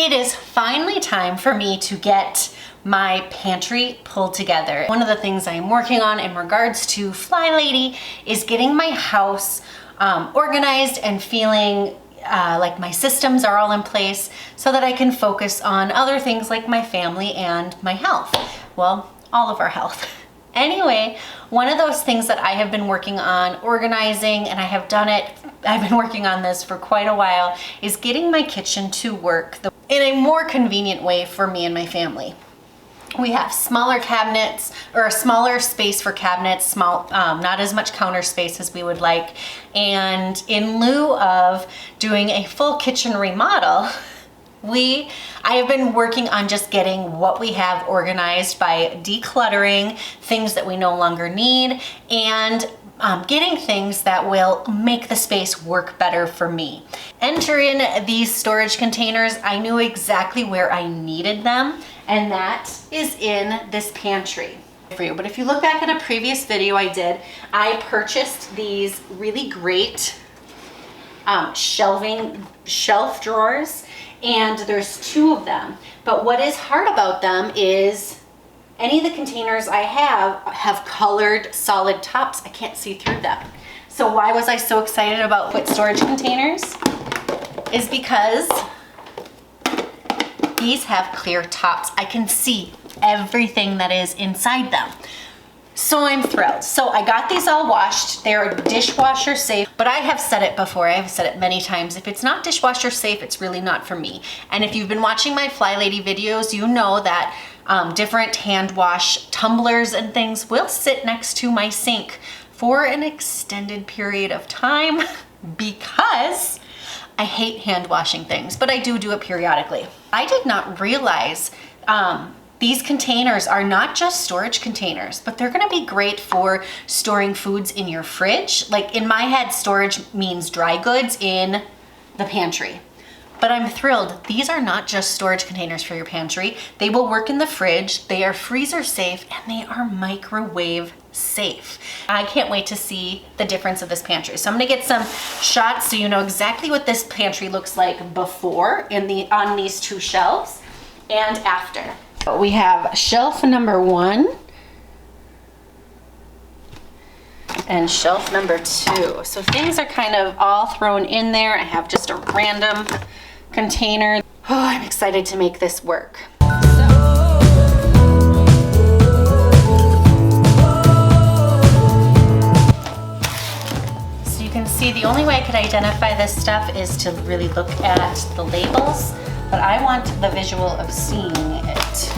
it is finally time for me to get my pantry pulled together. One of the things I'm working on in regards to FlyLady is getting my house organized and feeling like my systems are all in place so that I can focus on other things like my family and my health. Well, all of our health. Anyway, one of those things that I have been working on organizing, and I've been working on this for quite a while, is getting my kitchen to work in a more convenient way for me and my family. We have smaller cabinets, or a smaller space for cabinets, not as much counter space as we would like. And in lieu of doing a full kitchen remodel, I have been working on just getting what we have organized by decluttering things that we no longer need and getting things that will make the space work better for me. Entering these storage containers, I knew exactly where I needed them, and that is in this pantry for you. But if you look back at a previous video I did, I purchased these really great shelf drawers, and there's 2 of them. But what is hard about them is any of the containers I have colored solid tops. I can't see through them. So why was I so excited about Wit storage containers? Is because these have clear tops. I can see everything that is inside them. So I'm thrilled. So I got these all washed. They're dishwasher safe, but I have said it before. I have said it many times. If it's not dishwasher safe, it's really not for me. And if you've been watching my FlyLady videos, you know that different hand wash tumblers and things will sit next to my sink for an extended period of time because I hate hand washing things, but I do it periodically. I did not realize these containers are not just storage containers, but they're gonna be great for storing foods in your fridge. Like in my head, storage means dry goods in the pantry. But I'm thrilled. These are not just storage containers for your pantry. They will work in the fridge. They are freezer safe and they are microwave safe. I can't wait to see the difference of this pantry. So I'm gonna get some shots so you know exactly what this pantry looks like before on these 2 shelves and after. We have shelf number 1 and shelf number 2. So things are kind of all thrown in there. I have just a random container. Oh, I'm excited to make this work. So you can see the only way I could identify this stuff is to really look at the labels, but I want the visual of seeing it.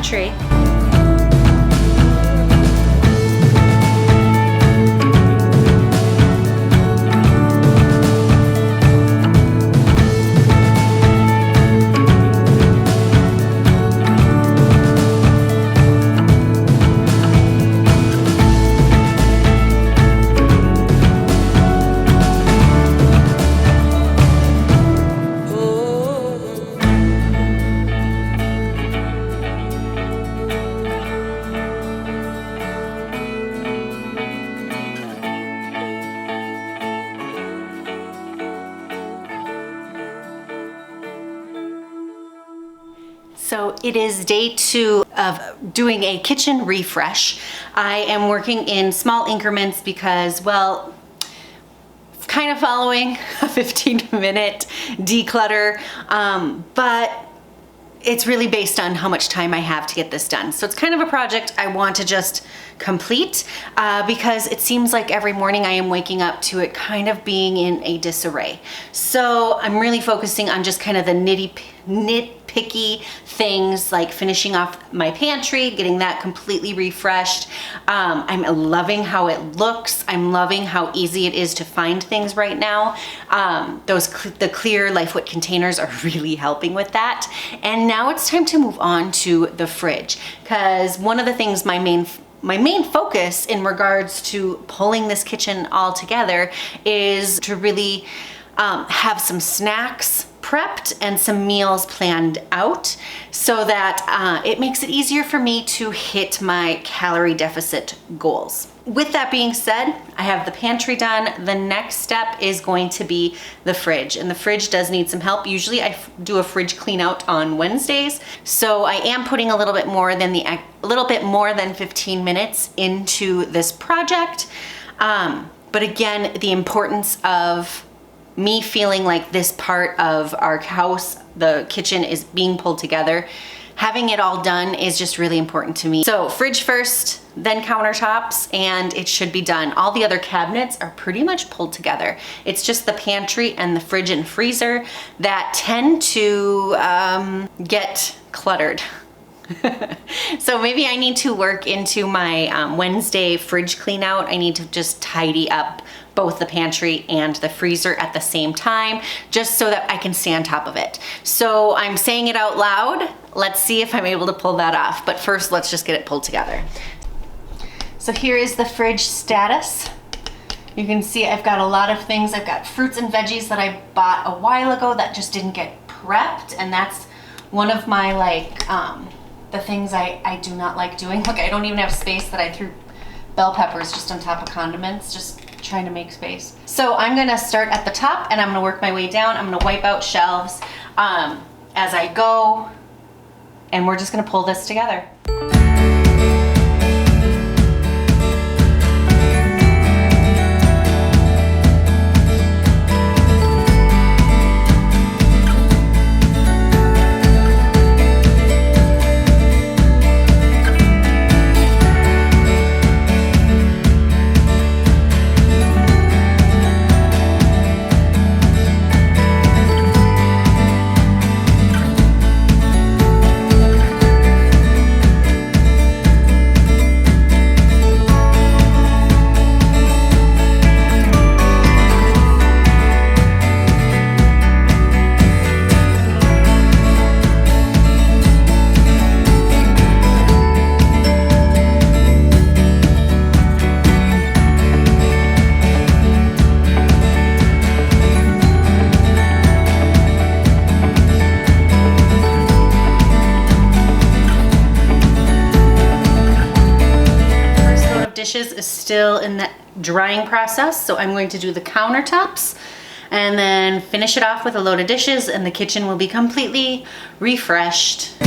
pantry. So it is day 2 of doing a kitchen refresh. I am working in small increments because, well, kind of following a 15-minute declutter, but it's really based on how much time I have to get this done. So it's kind of a project I want to just complete because it seems like every morning I am waking up to it kind of being in a disarray. So I'm really focusing on just kind of the nitpicky things like finishing off my pantry, getting that completely refreshed. I'm loving how it looks. I'm loving how easy it is to find things right now. The clear Lifewit containers are really helping with that. And now it's time to move on to the fridge, because one of the things my main focus in regards to pulling this kitchen all together is to really have some snacks prepped and some meals planned out so that it makes it easier for me to hit my calorie deficit goals. With that being said, I have the pantry done. The next step is going to be the fridge, and the fridge does need some help. Usually I do a fridge clean out on Wednesdays, so I am putting a little bit more than 15 minutes into this project. But again, the importance of me feeling like this part of our house, the kitchen, is being pulled together. Having it all done is just really important to me. So fridge first, then countertops, and it should be done. All the other cabinets are pretty much pulled together. It's just the pantry and the fridge and freezer that tend to get cluttered. So maybe I need to work into my Wednesday fridge clean out. I need to just tidy up both the pantry and the freezer at the same time, just so that I can stay on top of it. So I'm saying it out loud. Let's see if I'm able to pull that off. But first, let's just get it pulled together. So here is the fridge status. You can see I've got a lot of things. I've got fruits and veggies that I bought a while ago that just didn't get prepped, and that's one of my the things I do not like doing. Look, I don't even have space that I threw bell peppers just on top of condiments, just trying to make space. So I'm gonna start at the top and I'm gonna work my way down. I'm gonna wipe out shelves as I go, and we're just gonna pull this together. Dishes is still in the drying process, so I'm going to do the countertops and then finish it off with a load of dishes, and the kitchen will be completely refreshed